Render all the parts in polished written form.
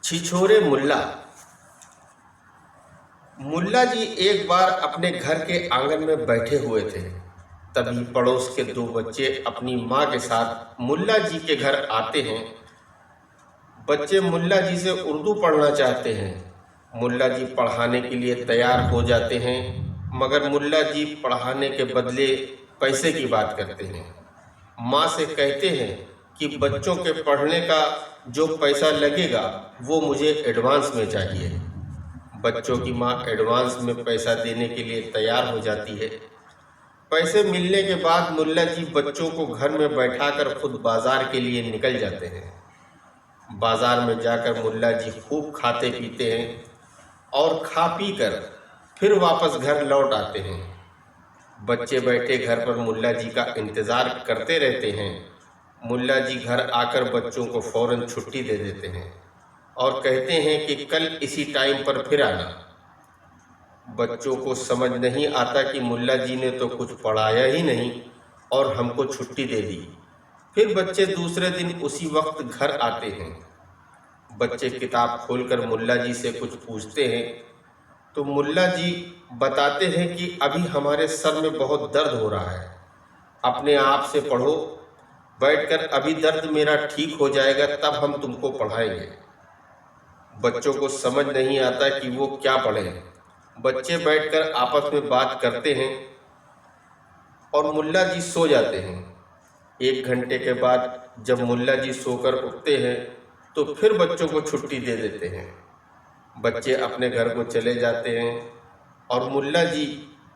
छिछोरे मुल्ला। मुल्ला जी एक बार अपने घर के आंगन में बैठे हुए थे। तभी पड़ोस के दो बच्चे अपनी माँ के साथ मुल्ला जी के घर आते हैं। बच्चे मुल्ला जी से उर्दू पढ़ना चाहते हैं। मुल्ला जी पढ़ाने के लिए तैयार हो जाते हैं, मगर मुल्ला जी पढ़ाने के बदले पैसे की बात करते हैं। माँ से कहते हैं कि बच्चों के पढ़ने का जो पैसा लगेगा वो मुझे एडवांस में चाहिए। बच्चों की माँ एडवांस में पैसा देने के लिए तैयार हो जाती है। पैसे मिलने के बाद मुल्ला जी बच्चों को घर में बैठाकर खुद बाजार के लिए निकल जाते हैं। बाजार में जाकर मुल्ला जी खूब खाते पीते हैं और खा पी कर फिर वापस घर लौट आते हैं। बच्चे बैठे घर पर मुल्ला जी का इंतज़ार करते रहते हैं। मुल्ला जी घर आकर बच्चों को फ़ौरन छुट्टी दे देते हैं और कहते हैं कि कल इसी टाइम पर फिर आना। बच्चों को समझ नहीं आता कि मुल्ला जी ने तो कुछ पढ़ाया ही नहीं और हमको छुट्टी दे दी। फिर बच्चे दूसरे दिन उसी वक्त घर आते हैं। बच्चे किताब खोलकर मुल्ला जी से कुछ पूछते हैं तो मुल्ला जी बताते हैं कि अभी हमारे सर में बहुत दर्द हो रहा है, अपने आप से पढ़ो, बैठकर अभी दर्द मेरा ठीक हो जाएगा तब हम तुमको पढ़ाएंगे। बच्चों को समझ नहीं आता कि वो क्या पढ़ें। बच्चे बैठकर आपस में बात करते हैं और मुल्ला जी सो जाते हैं। 1 घंटे के बाद जब मुल्ला जी सोकर उठते हैं तो फिर बच्चों को छुट्टी दे देते हैं। बच्चे अपने घर को चले जाते हैं और मुल्ला जी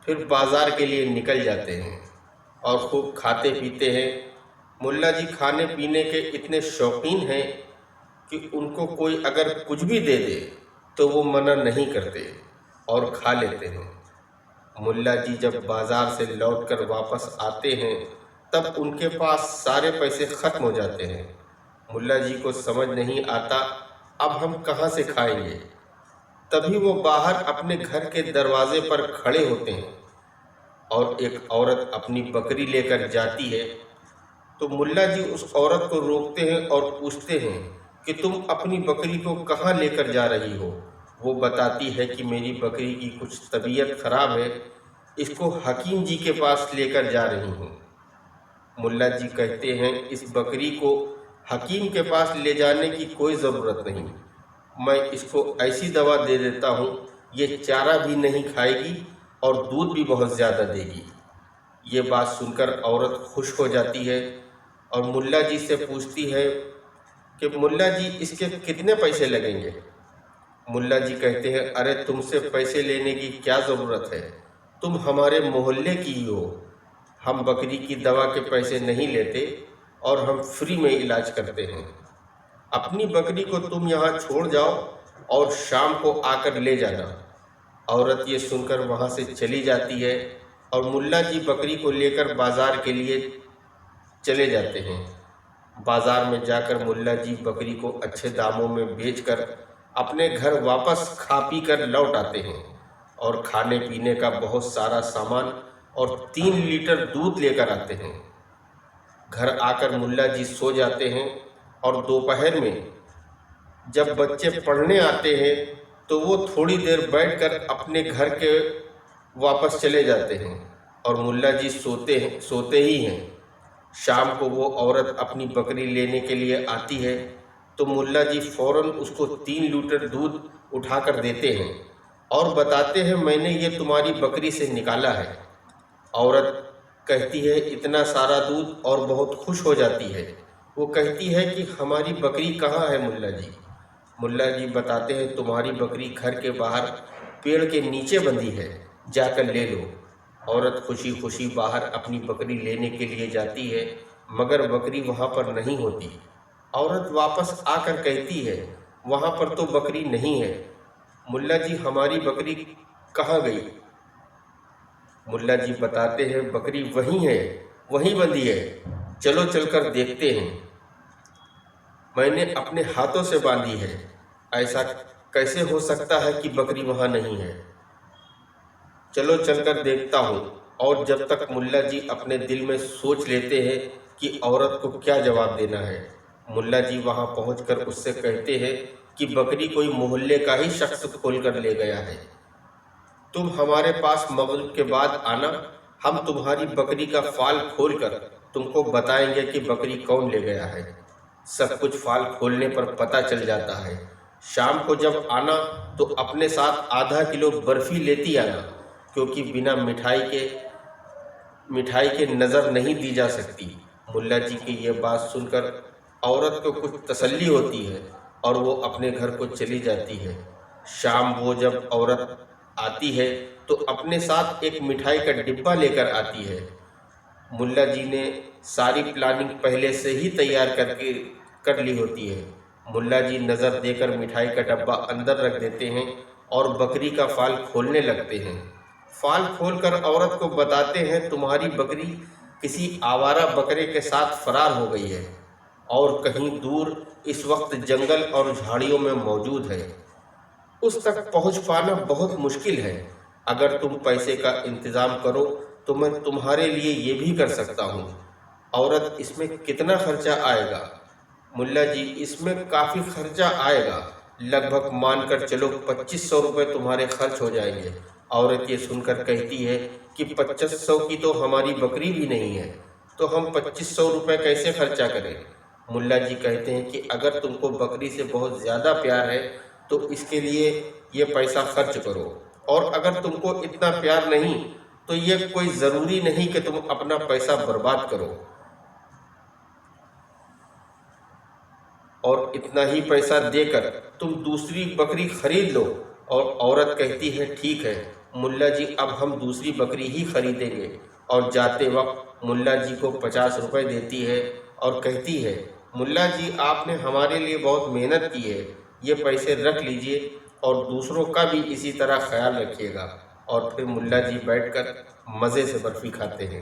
फिर बाज़ार के लिए निकल जाते हैं और खूब खाते पीते हैं। मुल्ला जी खाने पीने के इतने शौकीन हैं कि उनको कोई अगर कुछ भी दे दे तो वो मना नहीं करते और खा लेते हैं। मुल्ला जी जब बाज़ार से लौटकर वापस आते हैं तब उनके पास सारे पैसे ख़त्म हो जाते हैं। मुल्ला जी को समझ नहीं आता अब हम कहाँ से खाएंगे। तभी वो बाहर अपने घर के दरवाजे पर खड़े होते हैं और एक औरत अपनी बकरी लेकर जाती है। तो मुल्ला जी उस औरत को रोकते हैं और पूछते हैं कि तुम अपनी बकरी को कहाँ लेकर जा रही हो। वो बताती है कि मेरी बकरी की कुछ तबीयत खराब है, इसको हकीम जी के पास लेकर जा रही हूँ। मुल्ला जी कहते हैं इस बकरी को हकीम के पास ले जाने की कोई ज़रूरत नहीं, मैं इसको ऐसी दवा दे देता हूँ, ये चारा भी नहीं खाएगी और दूध भी बहुत ज़्यादा देगी। ये बात सुनकर औरत खुश हो जाती है और मुल्ला जी से पूछती है कि मुल्ला जी इसके कितने पैसे लगेंगे। मुल्ला जी कहते हैं अरे तुमसे पैसे लेने की क्या ज़रूरत है, तुम हमारे मोहल्ले की ही हो। हम बकरी की दवा के पैसे नहीं लेते और हम फ्री में इलाज करते हैं। अपनी बकरी को तुम यहाँ छोड़ जाओ और शाम को आकर ले जाना। औरत ये सुनकर वहाँ से चली जाती है और मुल्ला जी बकरी को लेकर बाज़ार के लिए चले जाते हैं। बाज़ार में जाकर मुल्ला जी बकरी को अच्छे दामों में बेचकर अपने घर वापस खा पी कर लौट आते हैं और खाने पीने का बहुत सारा सामान और 3 लीटर दूध लेकर आते हैं। घर आकर मुल्ला जी सो जाते हैं और दोपहर में जब बच्चे पढ़ने आते हैं तो वो थोड़ी देर बैठकर अपने घर के वापस चले जाते हैं और मुल्ला जी सोते ही हैं। शाम को वो औरत अपनी बकरी लेने के लिए आती है तो मुल्ला जी फ़ौरन उसको 3 लीटर दूध उठाकर देते हैं और बताते हैं मैंने ये तुम्हारी बकरी से निकाला है। औरत कहती है इतना सारा दूध और बहुत खुश हो जाती है। वो कहती है कि हमारी बकरी कहाँ है मुल्ला जी। मुल्ला जी बताते हैं तुम्हारी बकरी घर के बाहर पेड़ के नीचे बंधी है, जाकर ले लो। औरत खुशी खुशी बाहर अपनी बकरी लेने के लिए जाती है, मगर बकरी वहाँ पर नहीं होती। औरत वापस आकर कहती है वहाँ पर तो बकरी नहीं है। मुल्ला जी हमारी बकरी कहाँ गई। मुल्ला जी बताते हैं बकरी वहीं है, वहीं बंधी है, चलो चलकर देखते हैं। मैंने अपने हाथों से बांधी है, ऐसा कैसे हो सकता है कि बकरी वहाँ नहीं है। चलो चलकर देखता हूँ। और जब तक मुल्ला जी अपने दिल में सोच लेते हैं कि औरत को क्या जवाब देना है, मुल्ला जी वहाँ पहुँचकर उससे कहते हैं कि बकरी कोई मोहल्ले का ही शख्स खोल कर ले गया है। तुम हमारे पास मगरिब के बाद आना, हम तुम्हारी बकरी का फाल खोलकर तुमको बताएंगे कि बकरी कौन ले गया है। सब कुछ फाल खोलने पर पता चल जाता है। शाम को जब आना तो अपने साथ आधा किलो बर्फी लेती आना, क्योंकि बिना मिठाई के नज़र नहीं दी जा सकती। मुल्ला जी की ये बात सुनकर औरत को कुछ तसल्ली होती है और वो अपने घर को चली जाती है। शाम वो जब औरत आती है तो अपने साथ एक मिठाई का डिब्बा लेकर आती है। मुल्ला जी ने सारी प्लानिंग पहले से ही तैयार करके कर ली होती है। मुल्ला जी नज़र देकर मिठाई का डब्बा अंदर रख देते हैं और बकरी का फाल खोलने लगते हैं। फाल खोलकर औरत को बताते हैं, तुम्हारी बकरी किसी आवारा बकरे के साथ फरार हो गई है और कहीं दूर इस वक्त जंगल और झाड़ियों में मौजूद है। उस तक पहुंच पाना बहुत मुश्किल है। अगर तुम पैसे का इंतज़ाम करो तो मैं तुम्हारे लिए ये भी कर सकता हूँ। औरत, इसमें कितना खर्चा आएगा? मुल्ला जी, इसमें काफ़ी खर्चा आएगा, लगभग मानकर चलो 2500 रुपये तुम्हारे खर्च हो जाएंगे। औरत ये सुनकर कहती है कि 2500 की तो हमारी बकरी भी नहीं है, तो हम 2500 रुपये कैसे खर्चा करें? मुल्ला जी कहते हैं कि अगर तुमको बकरी से बहुत ज़्यादा प्यार है तो इसके लिए ये पैसा खर्च करो, और अगर तुमको इतना प्यार नहीं तो ये कोई ज़रूरी नहीं कि तुम अपना पैसा बर्बाद करो और इतना ही पैसा देकर तुम दूसरी बकरी खरीद लो। और औरत कहती है, ठीक है मुल्ला जी, अब हम दूसरी बकरी ही खरीदेंगे। और जाते वक्त मुल्ला जी को 50 रुपये देती है और कहती है, मुल्ला जी आपने हमारे लिए बहुत मेहनत की है, ये पैसे रख लीजिए और दूसरों का भी इसी तरह ख्याल रखिएगा। और फिर मुल्ला जी बैठकर मज़े से बर्फ़ी खाते हैं।